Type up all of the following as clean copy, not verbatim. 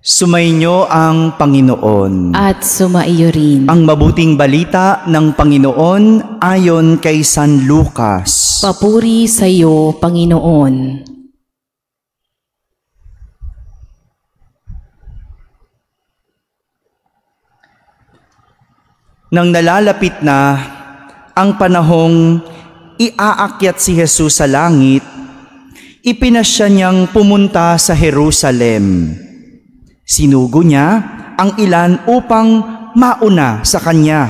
Sumainyo ang Panginoon. At sumaiyo rin. Ang mabuting balita ng Panginoon ayon kay San Lucas. Papuri sa iyo, Panginoon. Nang nalalapit na ang panahong iaakyat si Jesus sa langit, ipinasya niyang pumunta sa Jerusalem. Sinugo niya ang ilan upang mauna sa kanya.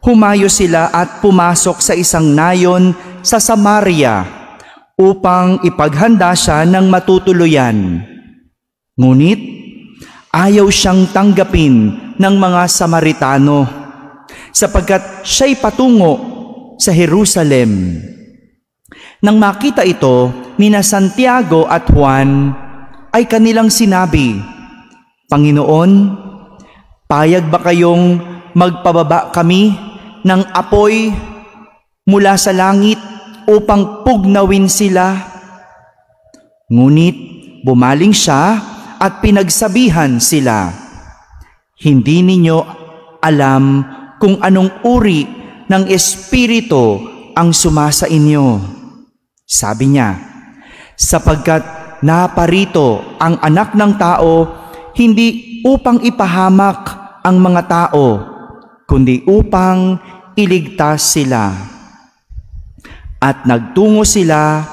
Humayo sila at pumasok sa isang nayon sa Samaria upang ipaghanda siya ng matutuluyan. Ngunit ayaw siyang tanggapin ng mga Samaritano sapagkat siya'y patungo sa Jerusalem. Nang makita ito nina Santiago at Juan, ay kanilang sinabi, Panginoon, payag ba kayong magpababa kami ng apoy mula sa langit upang pugnawin sila? Ngunit bumaling siya at pinagsabihan sila, hindi ninyo alam kung anong uri ng espiritu ang sumasa inyo. Sabi niya, sapagkat naparito ang Anak ng Tao hindi upang ipahamak ang mga tao, kundi upang iligtas sila. At nagtungo sila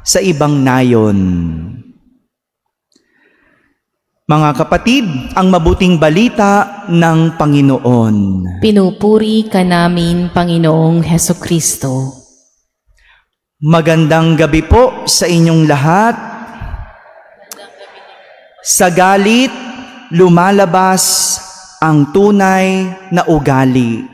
sa ibang nayon. Mga kapatid, ang mabuting balita ng Panginoon. Pinupuri ka namin, Panginoong Hesukristo. Magandang gabi po sa inyong lahat. Sa galit, lumalabas ang tunay na ugali.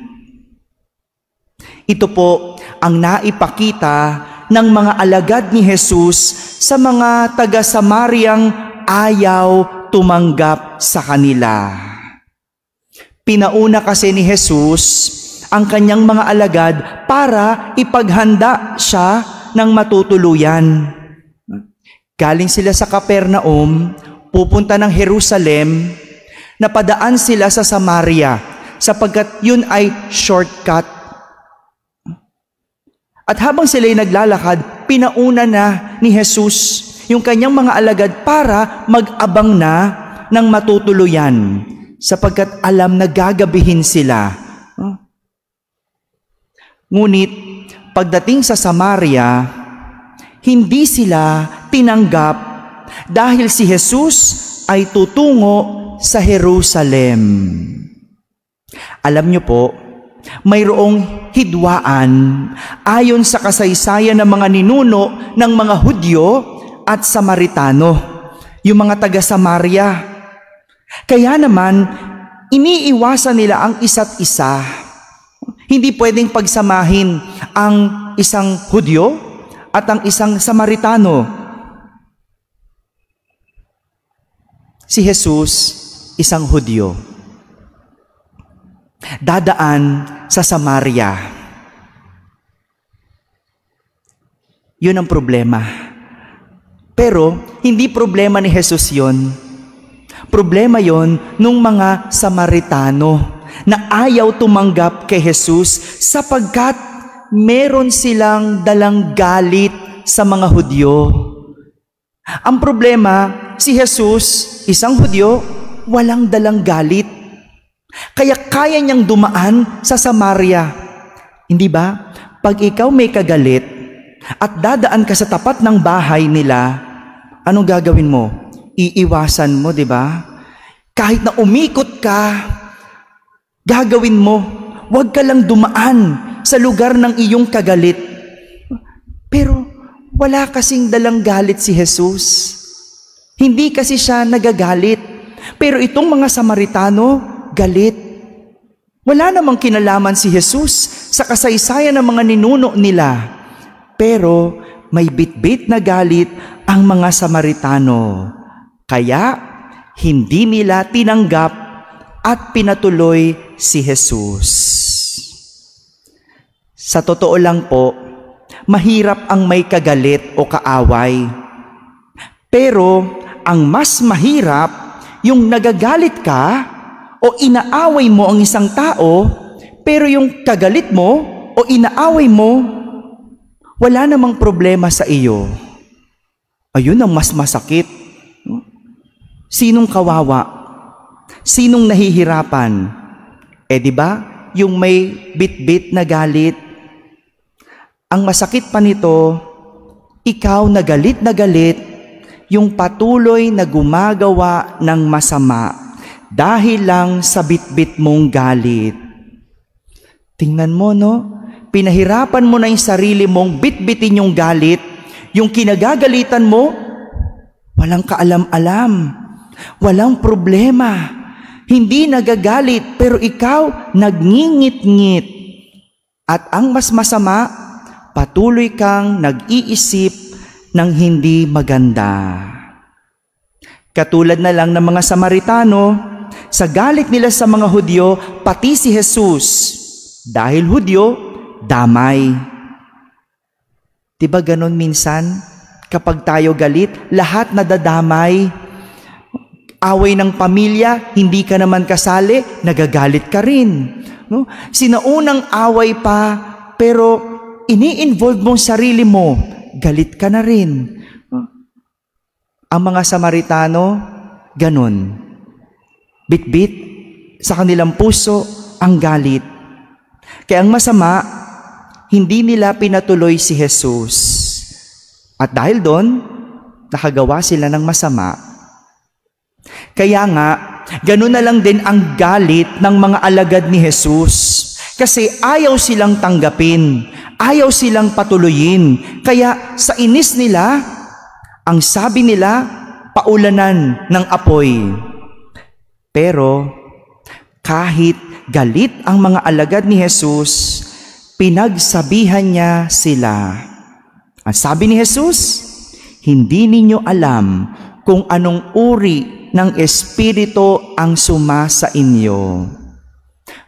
Ito po ang naipakita ng mga alagad ni Jesus sa mga taga-Samariang ayaw tumanggap sa kanila. Pinauna kasi ni Jesus ang kanyang mga alagad para ipaghanda siya ng matutuluyan. Galing sila sa Capernaum, pupunta ng Jerusalem, napadaan sila sa Samaria sapagkat yun ay shortcut. At habang sila'y naglalakad, pinauna na ni Jesus yung kanyang mga alagad para mag-abang na ng matutuluyan sapagkat alam na gagabihin sila. Ngunit pagdating sa Samaria, hindi sila tinanggap dahil si Jesus ay tutungo sa Jerusalem. Alam niyo po, mayroong hidwaan ayon sa kasaysayan ng mga ninuno ng mga Hudyo at Samaritano, yung mga taga-Samaria. Kaya naman, iniiwasan nila ang isa't isa. Hindi pwedeng pagsamahin ang isang Hudyo at ang isang Samaritano. Si Jesus, isang Hudyo, dadaan sa Samaria. Yun ang problema. Pero hindi problema ni Jesus yun. Problema yon nung mga Samaritano na ayaw tumanggap kay Jesus sapagkat meron silang dalang galit sa mga Hudyo. Ang problema, si Jesus, isang Hudyo, walang dalang galit. Kaya kaya niyang dumaan sa Samaria. Hindi ba? Pag ikaw may kagalit at dadaan ka sa tapat ng bahay nila, anong gagawin mo? Iiwasan mo, di ba? Kahit na umikot ka, gagawin mo. Huwag ka lang dumaan sa lugar ng iyong kagalit. Pero wala kasing dalang galit si Jesus. Hindi kasi siya nagagalit. Pero itong mga Samaritano, galit. Wala namang kinalaman si Jesus sa kasaysayan ng mga ninuno nila. Pero may bitbit na galit ang mga Samaritano. Kaya hindi nila tinanggap at pinatuloy si Jesus. Sa totoo lang po, mahirap ang may kagalit o kaaway. Pero ang mas mahirap, yung nagagalit ka o inaaway mo ang isang tao, pero yung kagalit mo o inaaway mo, wala namang problema sa iyo. Ayun ang mas masakit. Sinong kawawa? Sinong nahihirapan? Di ba? Yung may bit-bit na galit. Ang masakit pa nito, ikaw na galit, yung patuloy na gumagawa ng masama dahil lang sa bit-bit mong galit. Tingnan mo, no? Pinahirapan mo na yung sarili mong bit-bitin yung galit, yung kinagagalitan mo, walang kaalam-alam, walang problema, hindi nagagalit, pero ikaw nagngingit-ngit. At ang mas masama, patuloy kang nag-iisip ng hindi maganda. Katulad na lang ng mga Samaritano, sa galit nila sa mga Hudyo, pati si Jesus, dahil Hudyo, damay. Diba ganon minsan? Kapag tayo galit, lahat nadadamay. Away ng pamilya, hindi ka naman kasali, nagagalit ka rin. No? Sinaunang away pa, pero ini-involve mong sarili mo, galit ka na rin. Ang mga Samaritano, ganon. Bit-bit sa kanilang puso ang galit. Kaya ang masama, hindi nila pinatuloy si Jesus. At dahil doon, nakagawa sila ng masama. Kaya nga, gano'n na lang din ang galit ng mga alagad ni Jesus. Kasi ayaw silang tanggapin, ayaw silang patuloyin. Kaya sa inis nila, ang sabi nila, paulanan ng apoy. Pero kahit galit ang mga alagad ni Jesus, pinagsabihan niya sila. Ang sabi ni Jesus, hindi ninyo alam kung anong uri ng Espiritu ang suma sa inyo.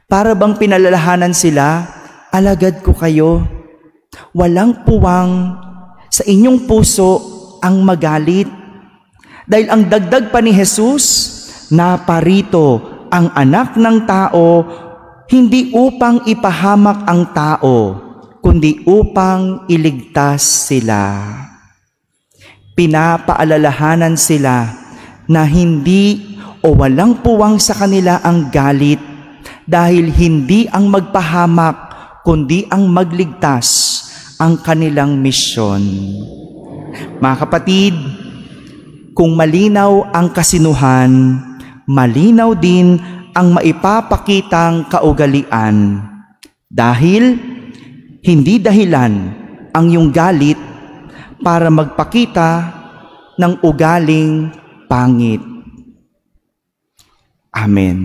Para bang pinalalahanan sila, alagad ko kayo, walang puwang sa inyong puso ang magalit. Dahil ang dagdag pa ni Jesus, naparito ang anak ng tao, hindi upang ipahamak ang tao, kundi upang iligtas sila. Pinapaalalahanan sila na hindi o walang puwang sa kanila ang galit dahil hindi ang magpahamak kundi ang magligtas ang kanilang misyon. Mga kapatid, kung malinaw ang kasinuhan, malinaw din ang maipapakitang kaugalian. Dahil hindi dahilan ang iyong galit para magpakita ng ugaling pangit. Amen.